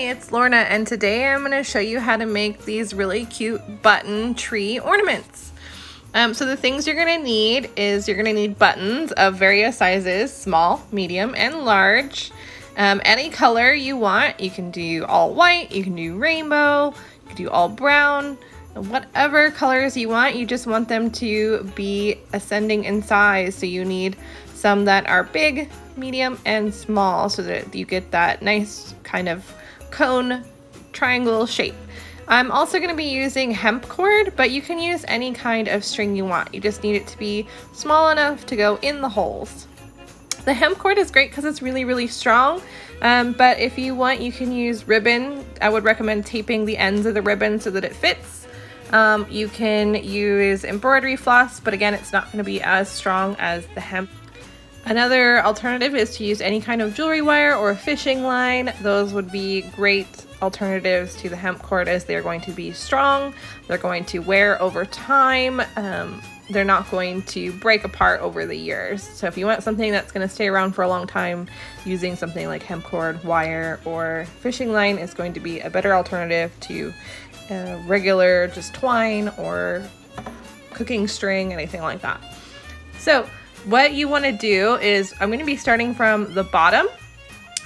It's Lorna, and today I'm going to show you how to make these really cute button tree ornaments. So the things you're going to need is you're going to need buttons of various sizes, small, medium, and large. Any color you want. You can do all white, you can do rainbow, you can do all brown, whatever colors you want. You just want them to be ascending in size. So you need some that are big, medium, and small so that you get that nice kind of cone triangle shape. I'm also going to be using hemp cord, but you can use any kind of string you want. You just need it to be small enough to go in the holes. The hemp cord is great because it's really strong, but if you want, you can use ribbon. I would recommend taping the ends of the ribbon so that it fits. You can use embroidery floss, but again, it's not going to be as strong as the hemp. Another alternative is to use any kind of jewelry wire or fishing line. Those would be great alternatives to the hemp cord as they're going to be strong. They're going to wear over time. They're not going to break apart over the years. So if you want something that's going to stay around for a long time, using something like hemp cord, wire, or fishing line is going to be a better alternative to regular just twine or cooking string, anything like that. So what you want to do is I'm going to be starting from the bottom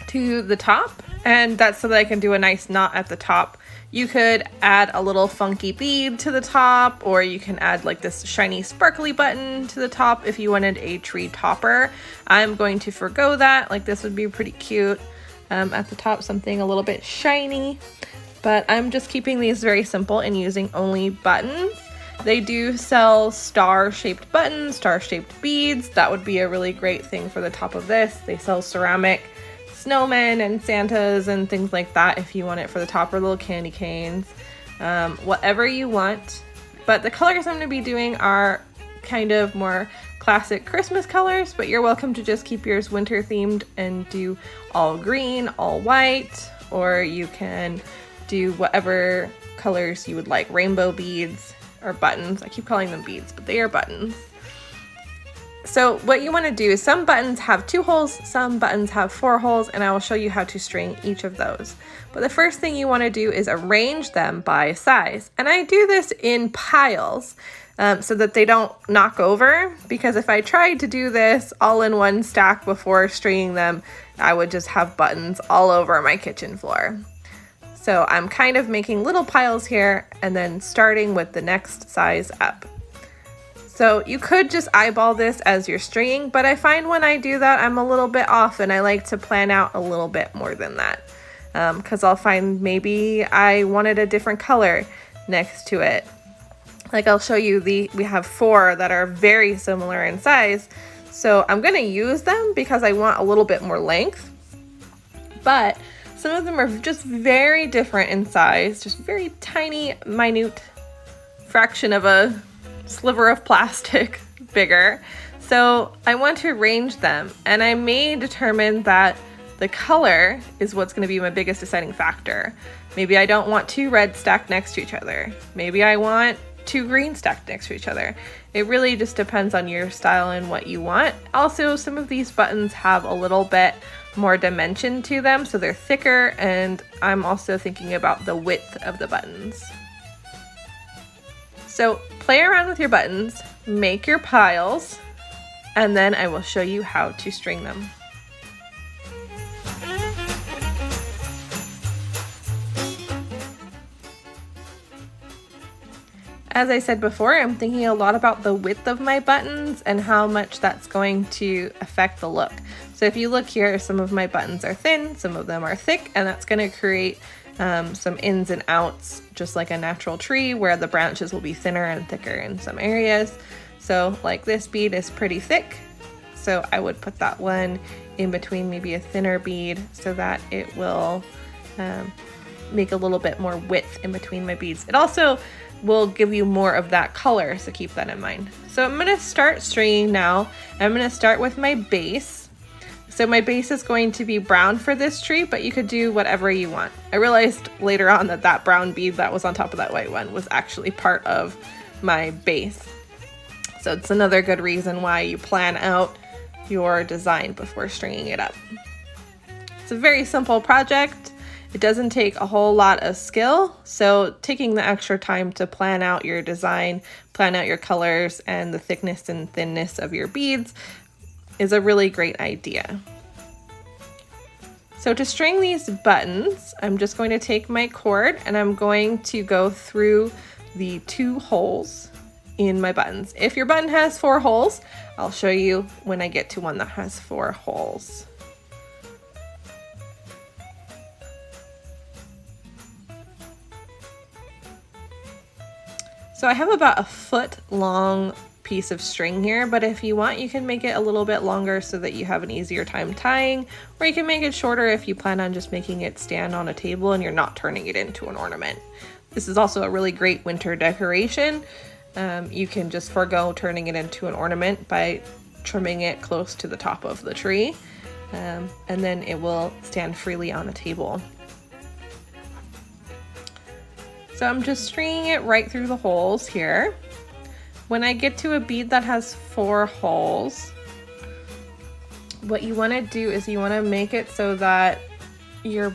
to the top, and that's so that I can do a nice knot at the top. You could add a little funky bead to the top, or you can add like this shiny sparkly button to the top if you wanted a tree topper. I'm going to forgo that. Like, this would be pretty cute at the top, something a little bit shiny, but I'm just keeping these very simple and using only buttons. They do sell star-shaped buttons, star-shaped beads. That would be a really great thing for the top of this. They sell ceramic snowmen and Santas and things like that if you want it for the top, or little candy canes, whatever you want. But the colors I'm going to be doing are kind of more classic Christmas colors, but you're welcome to just keep yours winter themed and do all green, all white, or you can do whatever colors you would like, rainbow beads or buttons. I keep calling them beads, but they are buttons. So what you want to do is, some buttons have 2 holes, some buttons have 4 holes, and I will show you how to string each of those. But the first thing you want to do is arrange them by size. And I do this in piles so that they don't knock over, because if I tried to do this all in one stack before stringing them, I would just have buttons all over my kitchen floor. So I'm kind of making little piles here and then starting with the next size up. So you could just eyeball this as you're stringing, but I find when I do that, I'm a little bit off, and I like to plan out a little bit more than that. Because I'll find maybe I wanted a different color next to it. Like, I'll show you we have 4 that are very similar in size. So I'm gonna use them because I want a little bit more length. But some of them are just very different in size, just very tiny, minute fraction of a sliver of plastic bigger. So I want to arrange them, and I may determine that the color is what's going to be my biggest deciding factor. Maybe I don't want 2 red stacked next to each other. Maybe I want 2 green stacked next to each other. It really just depends on your style and what you want. Also, some of these buttons have a little bit more dimension to them, so they're thicker, and I'm also thinking about the width of the buttons. So play around with your buttons, make your piles, and then I will show you how to string them. As I said before, I'm thinking a lot about the width of my buttons and how much that's going to affect the look. So if you look here, some of my buttons are thin, some of them are thick, and that's going to create some ins and outs, just like a natural tree where the branches will be thinner and thicker in some areas. So like this bead is pretty thick, so I would put that one in between maybe a thinner bead so that it will make a little bit more width in between my beads. It also will give you more of that color, so keep that in mind. So I'm going to start stringing now. I'm going to start with my base. So my base is going to be brown for this tree, but you could do whatever you want. I realized later on that that brown bead that was on top of that white one was actually part of my base. So it's another good reason why you plan out your design before stringing it up. It's a very simple project. It doesn't take a whole lot of skill, so taking the extra time to plan out your design, plan out your colors, and the thickness and thinness of your beads is a really great idea. So to string these buttons, I'm just going to take my cord and I'm going to go through the 2 holes in my buttons. If your button has 4 holes, I'll show you when I get to one that has 4 holes. So I have about a foot long piece of string here, but if you want, you can make it a little bit longer so that you have an easier time tying, or you can make it shorter if you plan on just making it stand on a table and you're not turning it into an ornament. This is also a really great winter decoration. You can just forego turning it into an ornament by trimming it close to the top of the tree, and then it will stand freely on a table. So I'm just stringing it right through the holes here. When I get to a bead that has 4 holes, what you want to do is you want to make it so that your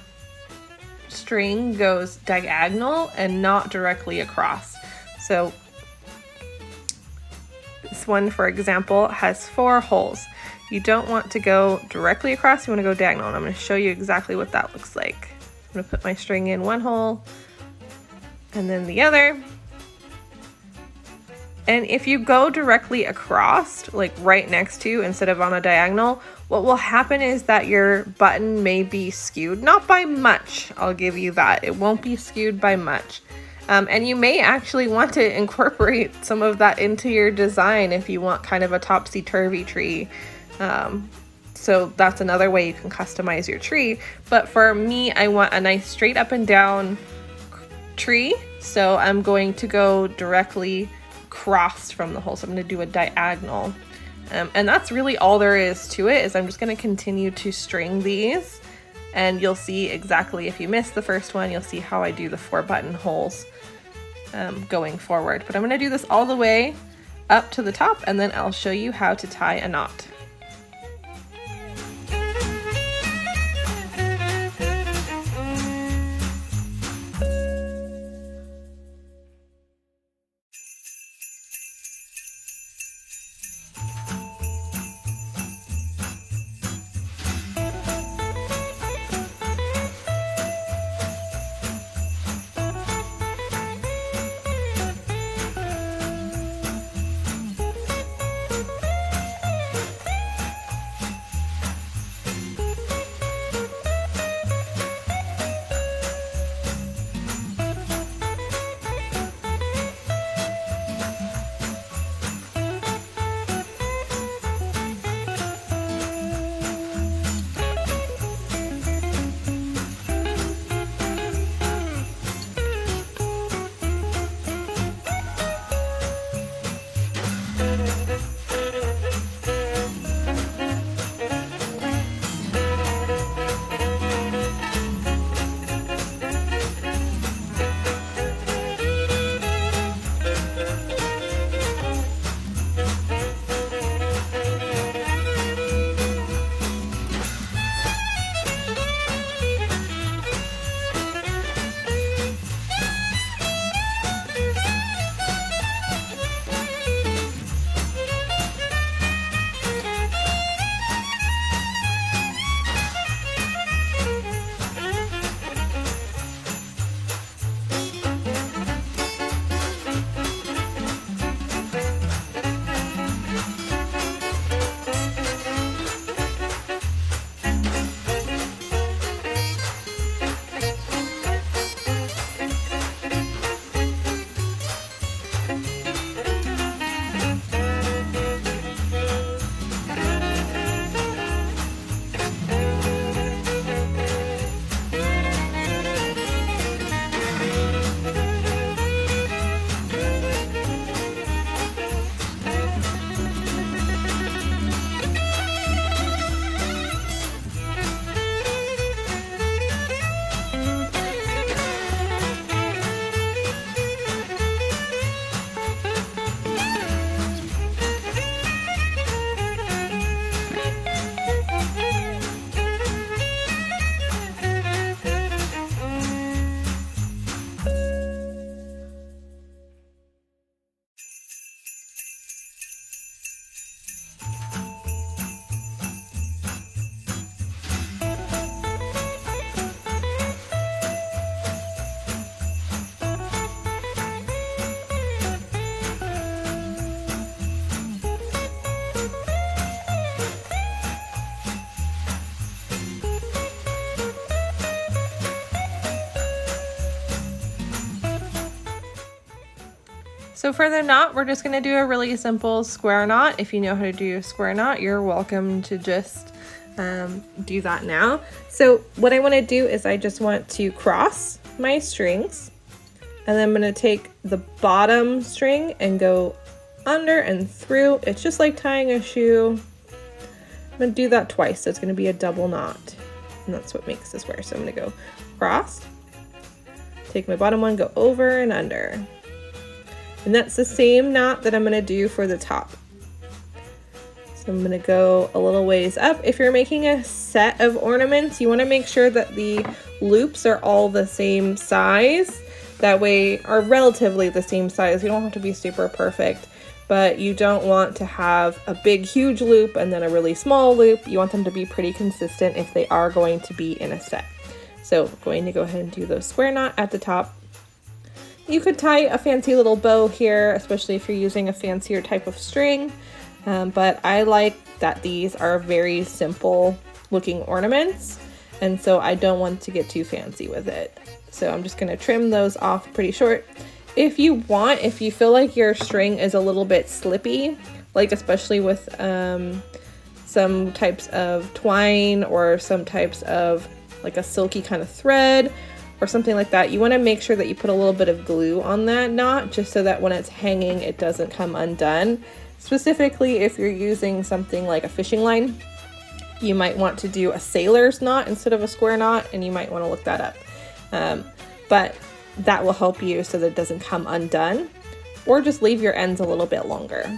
string goes diagonal and not directly across. So this one, for example, has 4 holes. You don't want to go directly across, you want to go diagonal, and I'm going to show you exactly what that looks like. I'm going to put my string in one hole and then the other. And if you go directly across, like right next to, instead of on a diagonal, what will happen is that your button may be skewed, not by much, I'll give you that. It won't be skewed by much. And you may actually want to incorporate some of that into your design if you want kind of a topsy-turvy tree. So that's another way you can customize your tree. But for me, I want a nice straight up and down tree. So I'm going to go directly across from the hole. So I'm going to do a diagonal. And that's really all there is to it, is I'm just going to continue to string these. And you'll see exactly, if you missed the first one, you'll see how I do the 4 button holes going forward. But I'm going to do this all the way up to the top, and then I'll show you how to tie a knot. So for the knot, we're just gonna do a really simple square knot. If you know how to do a square knot, you're welcome to just do that now. So what I wanna do is I just want to cross my strings, and then I'm gonna take the bottom string and go under and through. It's just like tying a shoe. I'm gonna do that twice, so it's gonna be a double knot, and that's what makes the square. So I'm gonna go cross, take my bottom one, go over and under. And that's the same knot that I'm gonna do for the top. So I'm gonna go a little ways up. If you're making a set of ornaments, you wanna make sure that the loops are all the same size. That way, are relatively the same size. You don't have to be super perfect, but you don't want to have a big, huge loop and then a really small loop. You want them to be pretty consistent if they are going to be in a set. So I'm going to go ahead and do the square knot at the top. You could tie a fancy little bow here, especially if you're using a fancier type of string. But I like that these are very simple looking ornaments, and so I don't want to get too fancy with it. So I'm just gonna trim those off pretty short. If you want, if you feel like your string is a little bit slippy, like especially with some types of twine or some types of like a silky kind of thread or something like that, you want to make sure that you put a little bit of glue on that knot just so that when it's hanging it doesn't come undone. Specifically if you're using something like a fishing line, you might want to do a sailor's knot instead of a square knot, and you might want to look that up. But that will help you so that it doesn't come undone, or just leave your ends a little bit longer.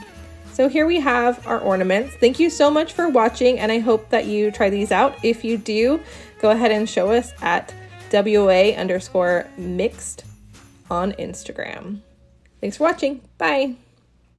So here we have our ornaments. Thank you so much for watching, and I hope that you try these out. If you do, go ahead and show us at WA_mixed on Instagram. Thanks for watching. Bye.